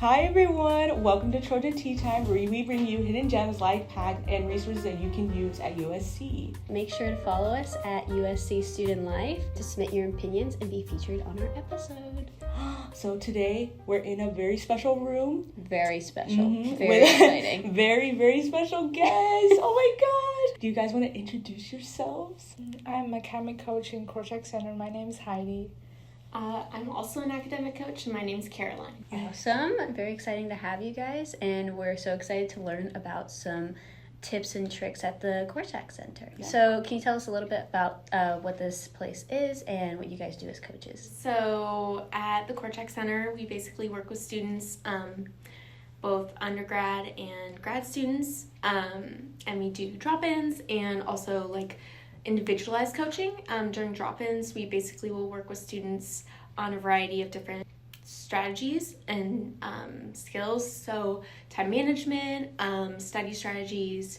Hi everyone, welcome to Trojan Tea Time, where we bring you hidden gems, life hacks, and resources that you can use at USC. Make sure to follow us at USC Student Life to submit your opinions and be featured on our episode. So today, we're in a very special room. Very special. Very exciting. Very, very special guest. Oh my gosh. Do you guys want to introduce yourselves? I'm a academic coach in Kortschak Center. My name is Heidi. I'm also an academic coach, and my name's Caroline. Awesome. Very exciting to have you guys, and we're so excited to learn about some tips and tricks at the Kortschak Center. Yeah. So can you tell us a little bit about what this place is and what you guys do as coaches? So at the Kortschak Center, we basically work with students, both undergrad and grad students, and we do drop-ins and also individualized coaching. During drop-ins, we basically will work with students on a variety of different strategies and skills. So time management, study strategies,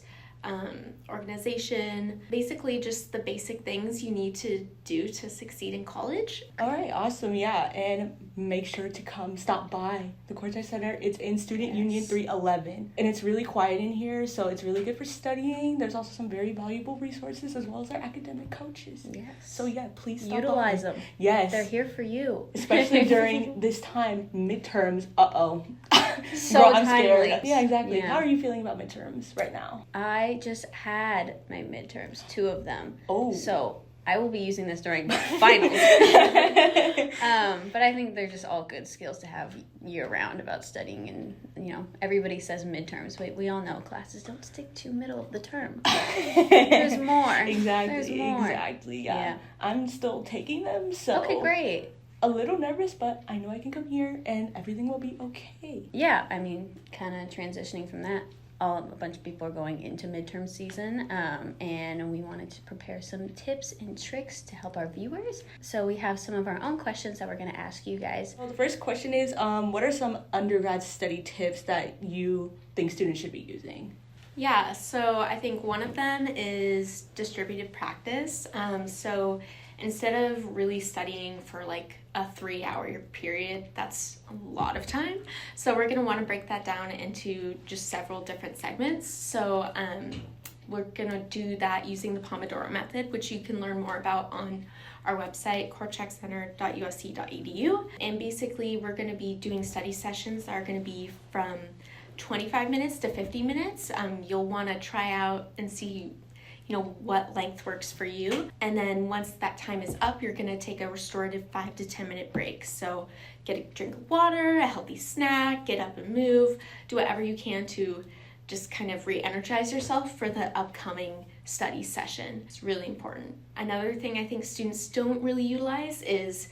organization, basically just the basic things you need to do to succeed in college. All right, awesome, yeah. And make sure to stop by the Kortschak Center. It's in Student Union 311. And it's really quiet in here, so it's really good for studying. There's also some very valuable resources as well as our academic coaches. Yes. So yeah, please stop utilize by. them. Yes. They're here for you. Especially during this time, midterms. So Girl, I'm timely. scared. Yeah, exactly. Yeah. How are you feeling about midterms right now? I just had my midterms, 2 of them. Oh. So I will be using this during finals. But I think they're just all good skills to have year-round about studying. And, everybody says midterms. But we all know classes don't stick to middle of the term. There's more. Exactly. Yeah. I'm still taking them, so... Okay, great. A little nervous, but I know I can come here and everything will be okay. Yeah, kind of transitioning from that. A bunch of people are going into midterm season, and we wanted to prepare some tips and tricks to help our viewers. So we have some of our own questions that we're going to ask you guys. Well, the first question is, what are some undergrad study tips that you think students should be using? Yeah, so I think one of them is distributed practice. So instead of really studying for a 3-hour period, that's a lot of time. So we're going to want to break that down into just several different segments. So we're going to do that using the Pomodoro method, which you can learn more about on our website, kortschakcenter.usc.edu. And basically, we're going to be doing study sessions that are going to be from 25 minutes to 50 minutes. You'll want to try out and see what length works for you. And then once that time is up, you're gonna take a restorative 5 to 10 minute break. So get a drink of water, a healthy snack, get up and move, do whatever you can to just kind of re-energize yourself for the upcoming study session. It's really important. Another thing I think students don't really utilize is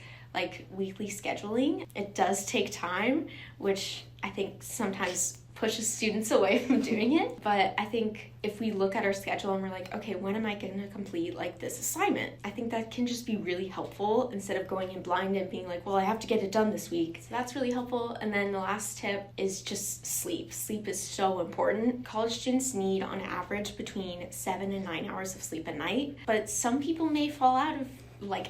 weekly scheduling. It does take time, which I think sometimes pushes students away from doing it. But I think if we look at our schedule and we're like, okay, when am I going to complete this assignment? I think that can just be really helpful instead of going in blind and being like, well, I have to get it done this week. So that's really helpful. And then the last tip is just sleep. Sleep is so important. College students need on average between 7 and 9 hours of sleep a night, but some people may fall out of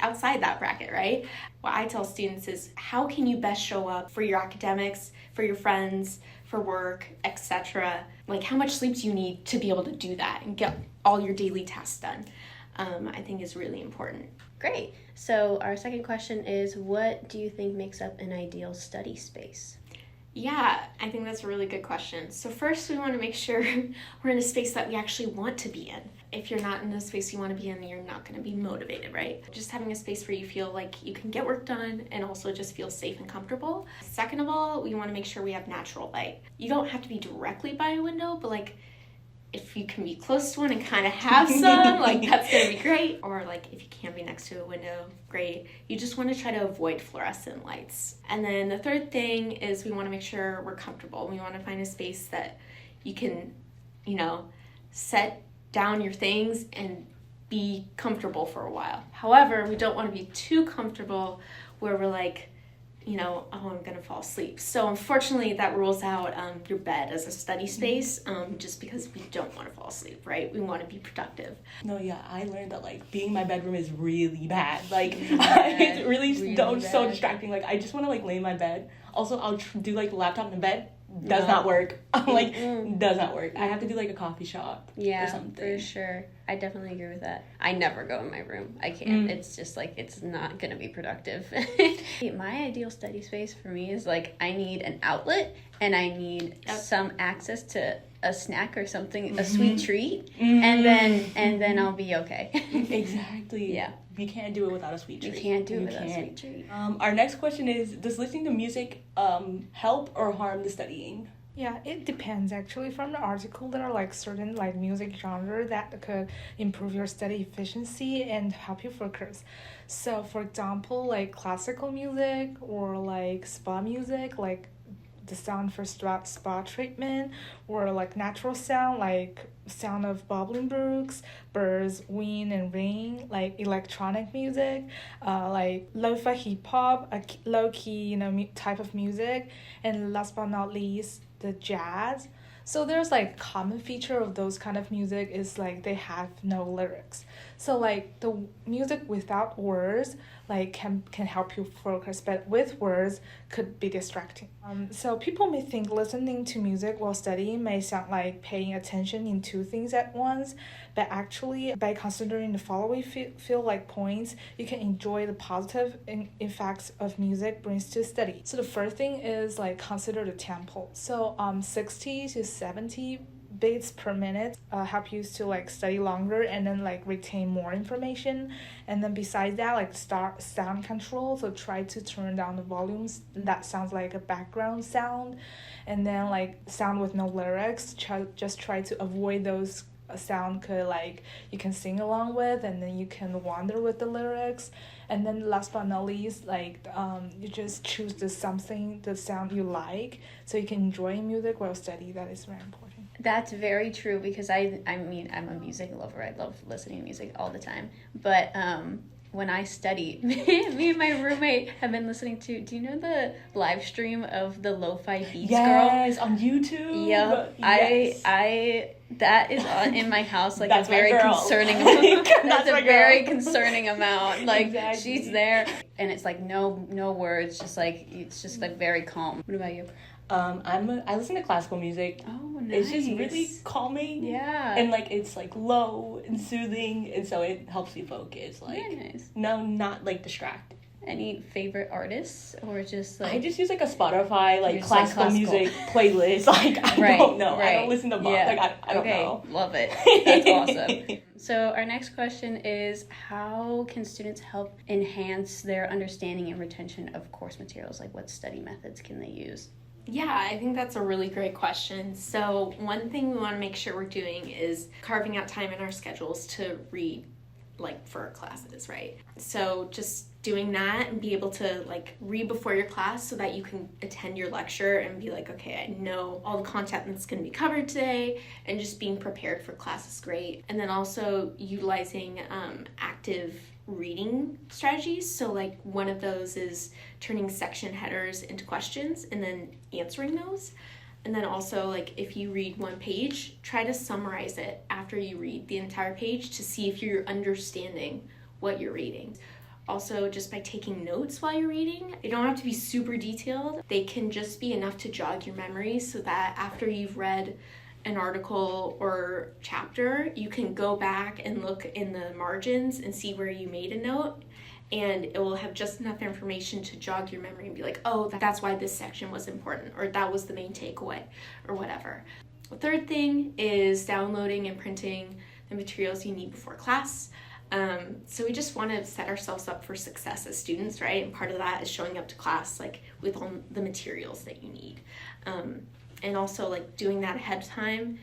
outside that bracket, right? What I tell students is, how can you best show up for your academics, for your friends, for work, etc.? How much sleep do you need to be able to do that and get all your daily tasks done? I think is really important. Great. So our second question is, what do you think makes up an ideal study space? Yeah, I think that's a really good question. So first, we want to make sure we're in a space that we actually want to be in. If you're not in a space you want to be in, you're not going to be motivated, right? Just having a space where you feel like you can get work done and also just feel safe and comfortable. Second of all, we want to make sure we have natural light. You don't have to be directly by a window, but if you can be close to one and kind of have some, that's going to be great. Or if you can't be next to a window, great. You just want to try to avoid fluorescent lights. And then the third thing is we want to make sure we're comfortable. We want to find a space that you can, set down your things and be comfortable for a while. However, we don't want to be too comfortable where we're I'm gonna fall asleep. So unfortunately that rules out your bed as a study space, just because we don't want to fall asleep, right? We want to be productive. No, yeah, I learned that like being in my bedroom is really bad. Like it's really so distracting. Like I just want to like lay in my bed. Also, I'll do like laptop in bed. Does not work. I'm like, does not work. I have to do like a coffee shop or something. For sure. I definitely agree with that. I never go in my room. I can't. It's just like, it's not going to be productive. My ideal study space for me is like, I need an outlet and I need some access to a snack or something, a sweet treat, and then I'll be okay. Exactly. Yeah. We can't do it without a sweet treat. You can't do it without a sweet treat. Our next question is, does listening to music help or harm the studying? Yeah, it depends actually. From the article, there are like certain like music genre that could improve your study efficiency and help you focus. So for example, like classical music or like spa music, like the sound for spa treatment, or like natural sound like sound of bubbling brooks, birds, wind and rain, like electronic music, like lo-fi hip-hop, a low-key type of music, and last but not least the jazz. So there's like common feature of those kind of music is like they have no lyrics. So like the music without words like can help you focus, but with words could be distracting. So people may think listening to music while studying may sound like paying attention in two things at once, but actually by considering the following feel like points, you can enjoy the positive effects of music brings to study. So the first thing is like consider the tempo. So 60 to 70 beats per minute help you to like study longer and then like retain more information. And then besides that, like start sound control, so try to turn down the volumes that sounds like a background sound, and then like sound with no lyrics, just try to avoid those sound could like you can sing along with, and then you can wander with the lyrics. And then last but not least, like you just choose the sound you like, so you can enjoy music while study. That is very important. That's very true, because I mean, I'm a music lover. I love listening to music all the time. But when I study, me and my roommate have been listening to, do you know the live stream of the Lo-Fi Beats Girl? Yes, on YouTube. Yep. Yes. I that is on in my house like That's a very concerning that's a very concerning amount. Like exactly. She's there and it's like no words, just like it's just like very calm. What about you? I listen to classical music. Oh, nice. It's just really calming. Yeah. And like it's like low and soothing, and so it helps you focus. Like very nice. No, not like distracted. Any favorite artists, or just like I just use like a Spotify like classical music playlist. Like I don't know. I don't listen to Bob. Yeah. Like I don't know. Love it. That's awesome. So our next question is, how can students help enhance their understanding and retention of course materials? Like what study methods can they use? Yeah, I think that's a really great question. So one thing we want to make sure we're doing is carving out time in our schedules to read, like for our classes, right? So just doing that and be able to like read before your class so that you can attend your lecture and be like, okay, I know all the content that's going to be covered today, and just being prepared for class is great. And then also utilizing active reading strategies. So like one of those is turning section headers into questions and then answering those. And then also like if you read one page, try to summarize it after you read the entire page to see if you're understanding what you're reading. Also, just by taking notes while you're reading, they don't have to be super detailed. They can just be enough to jog your memory so that after you've read an article or chapter, you can go back and look in the margins and see where you made a note, and it will have just enough information to jog your memory and be like, oh, that's why this section was important, or that was the main takeaway, or whatever. The third thing is downloading and printing the materials you need before class. So we just want to set ourselves up for success as students, right? And part of that is showing up to class like with all the materials that you need. And also like doing that ahead of time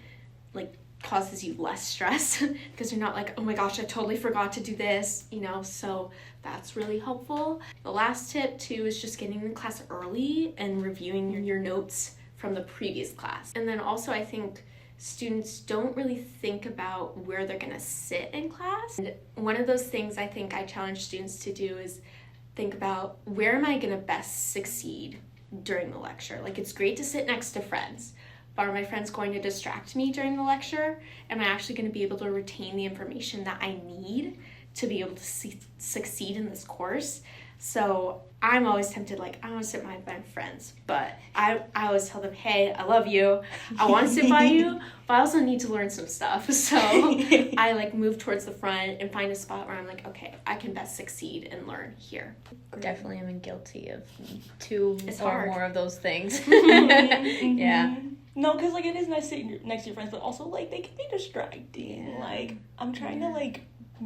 like causes you less stress because you're not like, oh my gosh, I totally forgot to do this, so that's really helpful. The last tip too is just getting in class early and reviewing your notes from the previous class. And then also I think students don't really think about where they're going to sit in class. And one of those things I think I challenge students to do is think about, where am I going to best succeed during the lecture? Like, it's great to sit next to friends, but are my friends going to distract me during the lecture? Am I actually going to be able to retain the information that I need to be able to succeed in this course? So I'm always tempted, like, I want to sit by my friends, but I always tell them, hey, I love you, I want to sit by you, but I also need to learn some stuff. So I like move towards the front and find a spot where I'm like, okay, I can best succeed and learn here. Definitely am guilty of two It's or hard. more of those things. Mm-hmm. Yeah. No, because, like, it is nice sitting next to your friends, but also, like, they can be distracting. Yeah. Like, I'm trying to, like,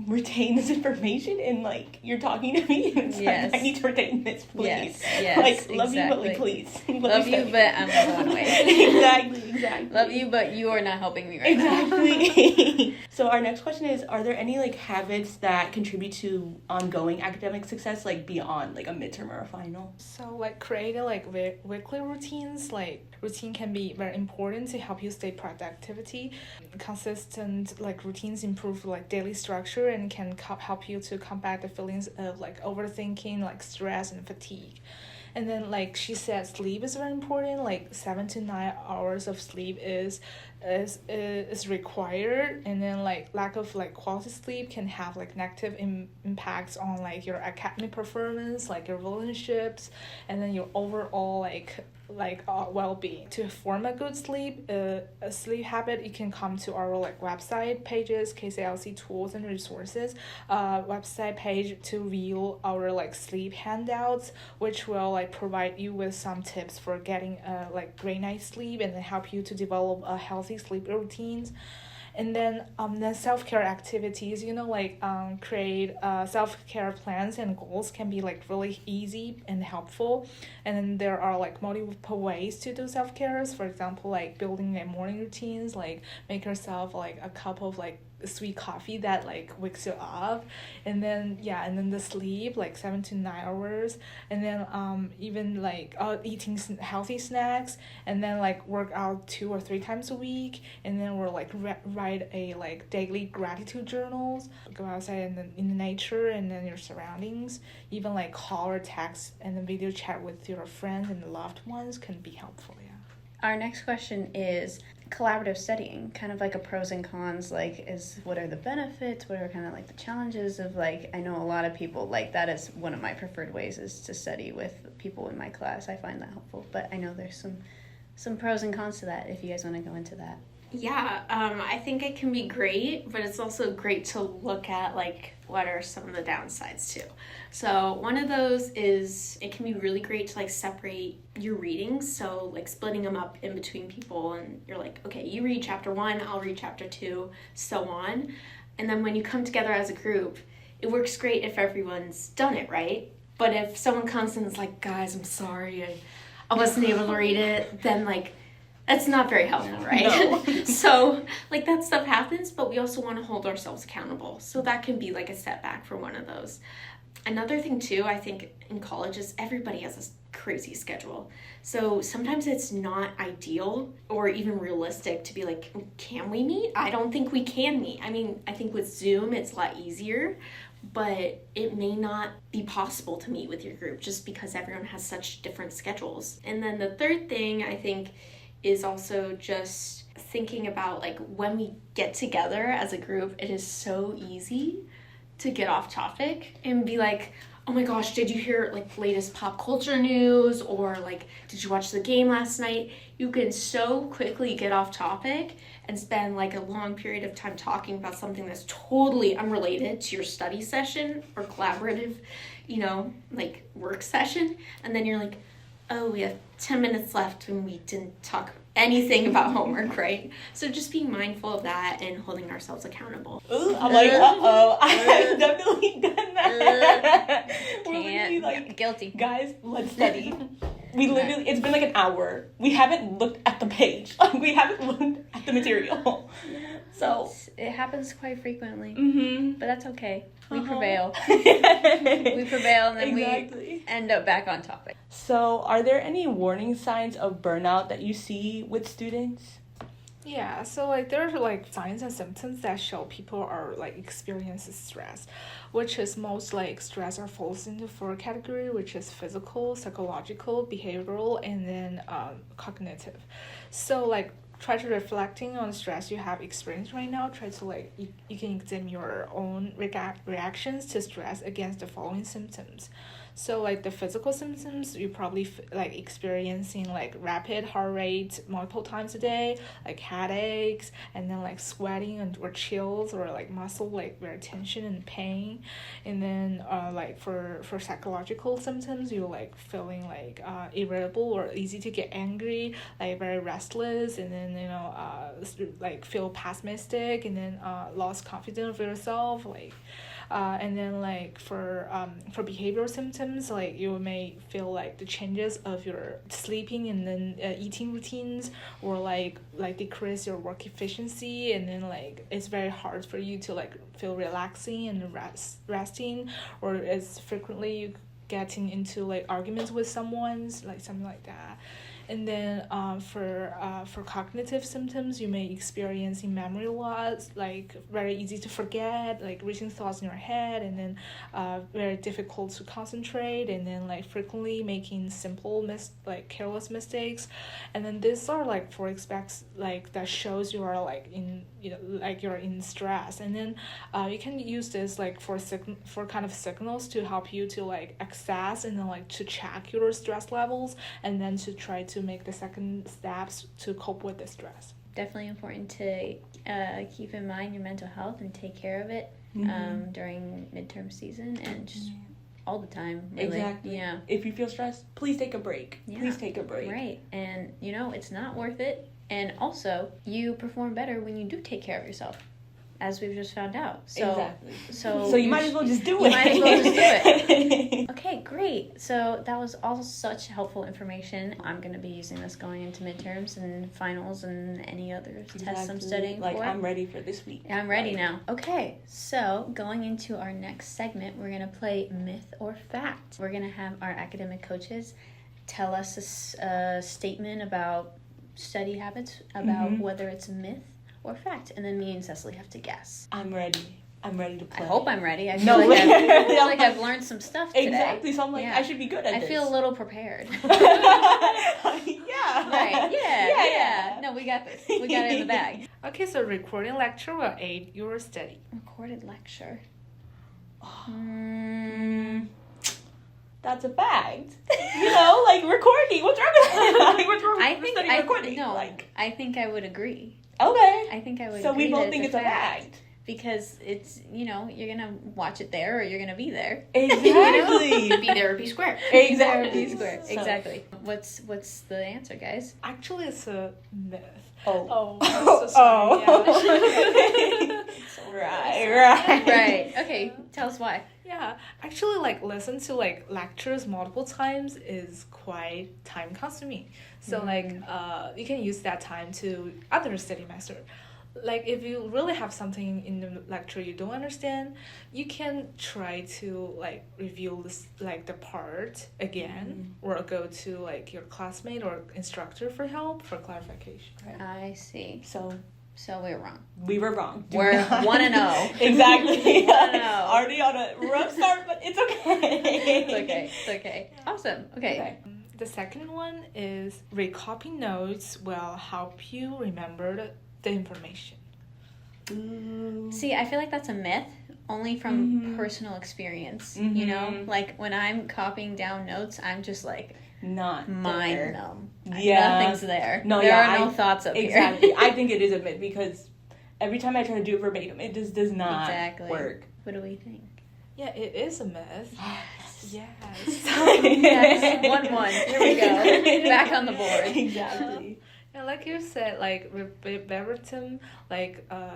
retain this information, and, like, you're talking to me, and it's Yes. like, I need to retain this, please. Yes, like, love you, but, exactly. like, please. Love you, but I'm going away. Exactly. Love you, but you are not helping me right now. Exactly. So our next question is, are there any, like, habits that contribute to ongoing academic success, like, beyond, like, a midterm or a final? So, like, creating, like, weekly routines, like, routine can be very important to help you stay productivity. Consistent, like, routines improve, like, daily structure and can help you to combat the feelings of, like, overthinking, like, stress and fatigue. And then, like she said, sleep is very important. Like 7 to 9 hours of sleep is required. And then, like, lack of, like, quality sleep can have, like, negative impacts on, like, your academic performance, like your relationships, and then your overall well-being. To form a good sleep habit, you can come to our, like, website pages, KCLC tools and resources website page to view our, like, sleep handouts, which will, like, provide you with some tips for getting like great night's sleep and then help you to develop a healthy sleep routines. And then self-care activities, create self-care plans and goals can be, like, really easy and helpful. And then there are, like, multiple ways to do self-care. For example, like, building a morning routines, like, make yourself, like, a cup of, like, sweet coffee that, like, wakes you up. And then the sleep, like, 7 to 9 hours. And then even, like, eating healthy snacks, and then, like, work out 2 or 3 times a week. And then we're, like, write a, like, daily gratitude journals, go outside in the nature and then your surroundings. Even, like, call or text and then video chat with your friends and loved ones can be helpful. Our next question is collaborative studying, kind of like a pros and cons, like, what are the benefits, what are kind of, like, the challenges of, like, I know a lot of people, like, that is one of my preferred ways is to study with people in my class. I find that helpful, but I know there's some pros and cons to that, if you guys want to go into that. Yeah, I think it can be great, but it's also great to look at, like, what are some of the downsides too. So one of those is it can be really great to, like, separate your readings. So, like, splitting them up in between people, and you're like, okay, you read chapter 1, I'll read chapter 2, so on. And then when you come together as a group, it works great if everyone's done it, right? But if someone comes in and is like, guys, I'm sorry, I wasn't able to read it, then, like, that's not very helpful, right? No. So, like, that stuff happens, but we also want to hold ourselves accountable. So that can be, like, a setback for one of those. Another thing, too, I think in college is everybody has a crazy schedule. So sometimes it's not ideal or even realistic to be like, can we meet? I don't think we can meet. I mean, I think with Zoom, it's a lot easier, but it may not be possible to meet with your group just because everyone has such different schedules. And then the third thing, I think, is also just thinking about, like, when we get together as a group, it is so easy to get off topic and be like, oh my gosh, did you hear, like, latest pop culture news? Or, like, did you watch the game last night? You can so quickly get off topic and spend, like, a long period of time talking about something that's totally unrelated to your study session or collaborative, like, work session. And then you're like, oh, we have 10 minutes left and we didn't talk anything about homework, right? So just being mindful of that and holding ourselves accountable. Ooh, I'm like, uh-oh, I've definitely done that. We're literally Can't. like, Guilty. guys, let's study. We literally, it's been like an hour. We haven't looked at the page. Like, we haven't looked at the material. So It happens quite frequently, but but that's okay. We Uh-huh. prevail. We prevail, and then Exactly. we end up back on topic. So, are there any warning signs of burnout that you see with students? Yeah, so like there are like signs and symptoms that show people are like experiencing stress, which is most like stress are falls into four category, which is physical, psychological, behavioral, and then cognitive. So like try to reflecting on stress you have experienced right now. Try to like you can examine your own reactions to stress against the following symptoms. So like the physical symptoms, you probably like experiencing like rapid heart rate multiple times a day, like headaches, and then like sweating and or chills or like muscle like very tension and pain, and then like for psychological symptoms, you like feeling like irritable or easy to get angry, like very restless, and then like feel pessimistic, and then lost confidence of yourself, like. And then like for behavioral symptoms, like you may feel like the changes of your sleeping and then eating routines, or like decrease your work efficiency, and then like it's very hard for you to like feel relaxing and resting, or as frequently you getting into like arguments with someone's, like something like that. And then for cognitive symptoms, you may experience memory loss, like very easy to forget, like racing thoughts in your head, and then very difficult to concentrate, and then like frequently making simple careless mistakes. And then these are like four aspects like that shows you are like in like you're in stress. And then you can use this like for kind of signals to help you to like assess and then like to check your stress levels, and then to try to make the second steps to cope with the stress. Definitely important to keep in mind your mental health and take care of it during midterm season and just all the time, really. Exactly. Yeah. If you feel stressed, please take a break. Yeah. Please take a break. Right. And it's not worth it. And also, you perform better when you do take care of yourself, as we've just found out. So, exactly. So you might as well just do it. You might as well just do it. Okay, great. So that was all such helpful information. I'm going to be using this going into midterms and finals and any other tests I'm studying for. I'm ready for this week. I'm ready now. Okay, so going into our next segment, we're going to play Myth or Fact. We're going to have our academic coaches tell us a statement about study habits, about whether it's a myth or fact, and then me and Cecily have to guess. I'm ready to play. I hope I'm ready. I feel like I've learned some stuff today. Exactly, so I'm like, I should be good at this. I feel a little prepared. Yeah. Right, yeah. No, we got this. We got it in the bag. Okay, so recording lecture will aid your study. Recorded lecture. That's a fact. Like recording. What's wrong with that? What's wrong with studying recording? No, I think I would agree. Okay. I think I would so agree. So we both think it's a fact. Because it's, you're going to watch it there or you're going to be there. Exactly. Be there or be square. Exactly. Be square. So. Exactly. What's the answer, guys? Actually, it's a myth. Oh. I'm so sorry. Yeah. Right. Okay, tell us why. Yeah, actually, like, listen to, like, lectures multiple times is quite time-consuming. So, you can use that time to other study method. Like, if you really have something in the lecture you don't understand, you can try to, like, review this, like, the part again, or go to, like, your classmate or instructor for help, for clarification. Right? I see. So we were wrong. We were wrong. We're 1-0. Exactly. 1-0. Already on a rough start, but it's okay. It's okay. Awesome. Okay. The second one is recopying notes will help you remember the information. See, I feel like that's a myth, only from personal experience. Like when I'm copying down notes, I'm just like not mind numb. Yeah, nothing's there. No, there are no thoughts up exactly. here. I think it is a myth because every time I try to do it verbatim, it just does not work. What do we think? Yeah, it is a myth. Yes. Yes. 1-1. Here we go. Back on the board. Exactly. And like you said, like verbatim,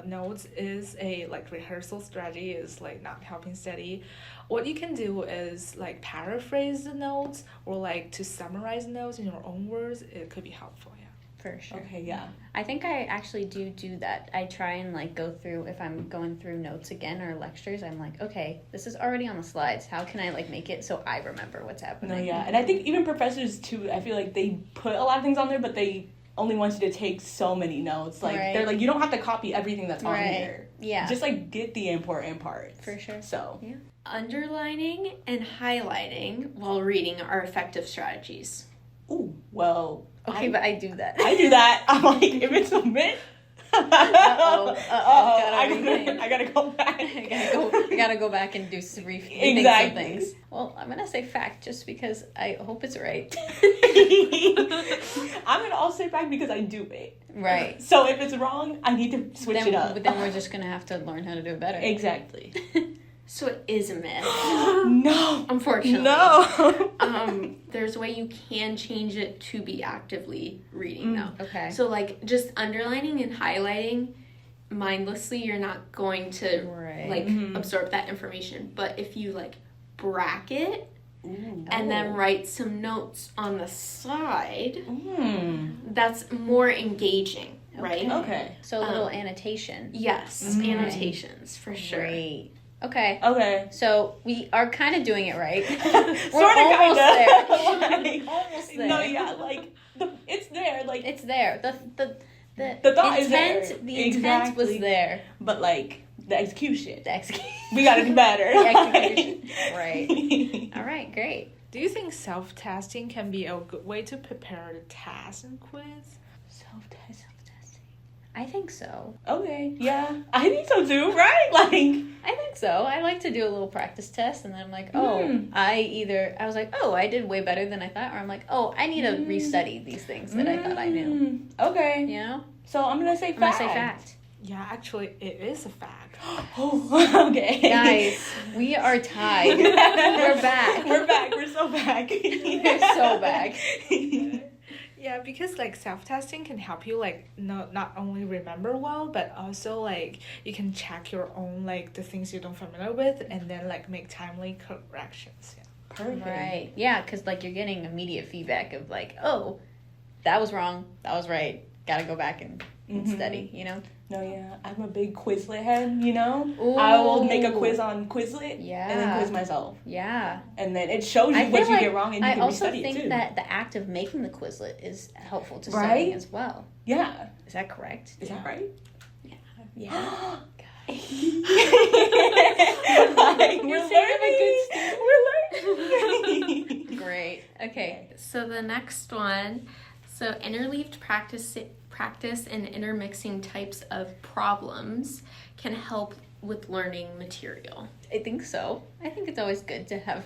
notes is a rehearsal strategy is not helping study. What you can do is paraphrase the notes or to summarize notes in your own words. It could be helpful. Yeah. For sure. Okay. Yeah. I think I actually do that. I try and go through, if I'm going through notes again or lectures, I'm like, okay, this is already on the slides. How can I make it so I remember what's happening? No, yeah. And I think even professors too, I feel like they put a lot of things on there, but they only wants you to take so many notes. Like, Right. they're like, you don't have to copy everything that's on Right. here. Yeah. Just, like, get the important parts. For sure. So. Yeah. Underlining and highlighting while reading are effective strategies. Ooh, well. Okay, but I do that. I do that. I'm like, if it's a myth. Uh-oh. I gotta go back. I gotta go back and do some rethink Exactly. some things. Well, I'm gonna say fact just because I hope it's right. I'm gonna also say fact because I do it. Right. So if it's wrong, I need to switch it up. But then we're just gonna have to learn how to do it better. Exactly. So it is a myth. No. Unfortunately. No. There's a way you can change it to be actively reading though. Okay. So like just underlining and highlighting mindlessly, you're not going to Right. like absorb that information. But if you like bracket Ooh. and then write some notes on the side, Mm. that's more engaging, right? Okay. So a little annotation. Yes, Okay. annotations for sure. Great. Okay. Okay. So we are kind of doing it right. Sort of, almost kinda. there. Like, Almost there. No, yeah, like it's there, like It's there. The thought is there. The intent was Exactly. there. but like the execution. The execution. We gotta do better. The execution. Right. All right. Great. Do you think self-testing can be a good way to prepare the test and quiz? Self-testing. I think so. Okay, yeah, I think so too, right? Like, I think so. I like to do a little practice test, and then I'm like, oh, I was like, oh, I did way better than I thought, or I'm like, oh, I need to restudy these things that I thought I knew. Okay, You know? so I'm gonna say I'm fact. gonna say fact. Yeah, actually, it is a fact. Oh, okay. Guys, we are tied. We're back. We're back. We're so back. We're so back. Yeah, because like self-testing can help you like not only remember well, but also like you can check your own like the things you don't familiar with, and then like make timely corrections. Yeah. Perfect. Right. Yeah, because like you're getting immediate feedback of like, oh, that was wrong. That was right. Gotta go back and study, you know? No, yeah, I'm a big Quizlet head, you know? Ooh. I will make a quiz on Quizlet Yeah. and then quiz myself. Yeah. And then it shows you I what feel you like get wrong and you I can also restudy it think too. that the act of making the Quizlet is helpful to Right? studying as well. Yeah. Is that correct? Is that right? Yeah. Like, You're we're saying I'm a learning. We're learning. Great. Okay. So the next one, so interleaved practice and intermixing types of problems can help with learning material. I think so. I think it's always good to have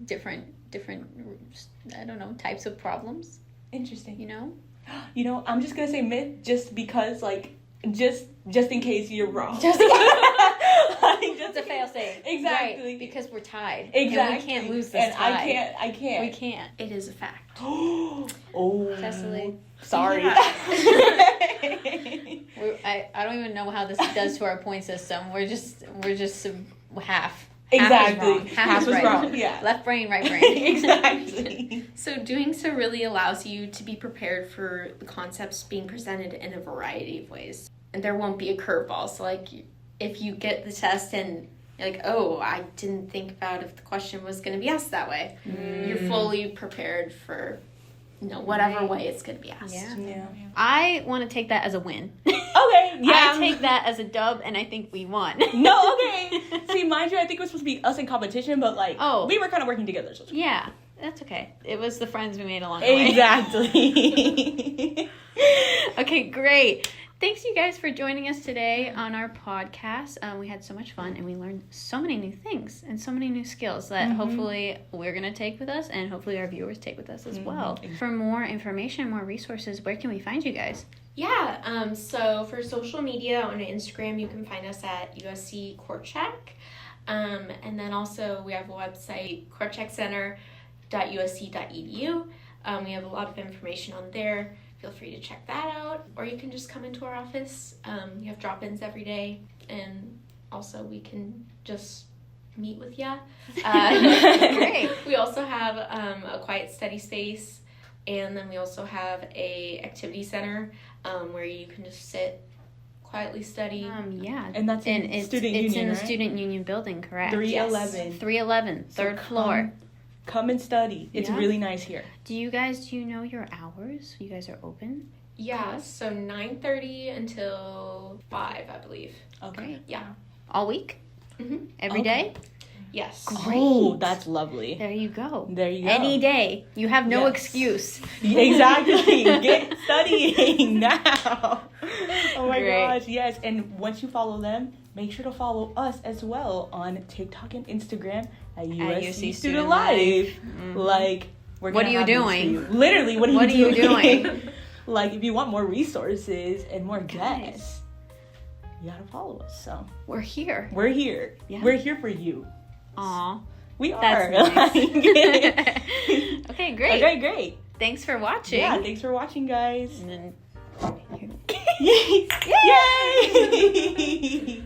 different I don't know, types of problems, Interesting. you know? You know, I'm just gonna say myth just because, like, just in case you're wrong. Just Like, It's a fail safe. Exactly. Right, because we're tied. Exactly. And we can't lose this And tie. I can't. We can't. It is a fact. Oh. Cecily. Sorry. I don't even know how this does to our point system. We're just half. Exactly. Half is was right. wrong. Yeah. Left brain, right brain. Exactly. So doing so really allows you to be prepared for the concepts being presented in a variety of ways. And there won't be a curveball. So like if you get the test and you're like, oh, I didn't think about if the question was going to be asked that way. You're fully prepared for, whatever way it's going to be asked. Yeah. I want to take that as a win. Okay. Yeah. I take that as a dub, and I think we won. No. Okay. See, mind you, I think it was supposed to be us in competition, but like, we were kind of working together. So Yeah, that's okay. It was the friends we made along the way. Exactly. Okay, great. Thanks, you guys, for joining us today on our podcast. We had so much fun, and we learned so many new things and so many new skills that hopefully we're going to take with us, and hopefully our viewers take with us as well. For more information, more resources, where can we find you guys? Yeah, so for social media on Instagram, you can find us at USC Kortschak. And then also we have a website, kortschakcenter.usc.edu. We have a lot of information on there. Feel free to check that out. Or you can just come into our office. We have drop-ins every day. And also we can just meet with ya. Great. We also have a quiet study space. And then we also have a activity center where you can just sit, quietly study. Yeah. And that's in Student Union, It's in the right? Student Union building, correct? 311. 311, third floor. Come and study. It's Yeah. really nice here. Do you know your hours? You guys are open? Yeah, so 9:30 until 5, I believe. Okay. Yeah. All week? Mm-hmm. Every day? Yes. Oh, that's lovely. There you go. There you go. Any day. You have no Yes. excuse. Exactly. Get studying now. Oh my Great. gosh, yes. And once you follow them, make sure to follow us as well on TikTok and Instagram at USC Student Life. Mm-hmm. Like, we're What gonna are you have these for doing? you. Literally, what are What you are you doing? Like, if you want more resources and more Guys. guests, you gotta follow us. So We're here. we're here. Yeah. We're here for you. Aw. We are. That's nice. Like- Okay, great. Okay, great. Thanks for watching. Yeah, thanks for watching, guys. And then Yay! Yay!